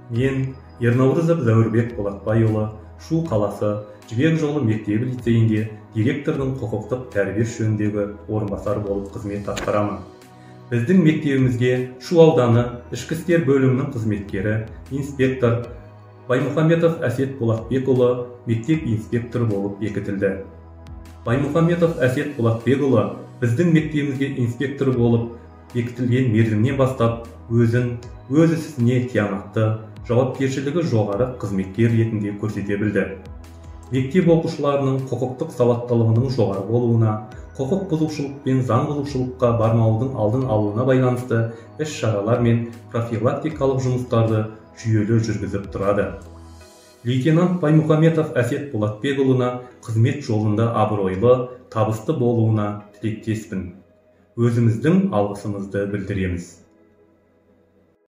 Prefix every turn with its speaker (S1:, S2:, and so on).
S1: Мен Ернаурызов Зәуірбек Болатбайұлы Шу қаласы Жібек жолы мектебі лицейінде директордың құқықтық тәрбие жөніндегі орынбасар болып қызмет атқарамын. Біздің мектебімізге Шу ауданы ішкі істер бөлімінің қызметкері инспектор Баймұхаметов Әсет Болатбекұлы мектеп инспекторы болып бекітілді. Баймұхаметов Әсет Болатбекұлы біздің мектебімізге инспектор болып бекітілген мерзімнен бастап өз ісіне тиянақты, жауапкершілігі жоғары қызметкер ретінде көрсете білді. Мектеп оқушыларының құқықтық сауаттылығының жоғары болуына, құқық бұзушылық пен заң бұзушылыққа бармаудың алдын алуына байланысты іс-шаралар мен профилактикалық жұмыстарды жүйелі жүргізіп тұрады. Лейтенант Баймұхаметов Әсет Болатбекұлына қызмет жолында абыройлы, табысты болуына тілектеспін. Өзіміздің алғысымызды білдіреміз.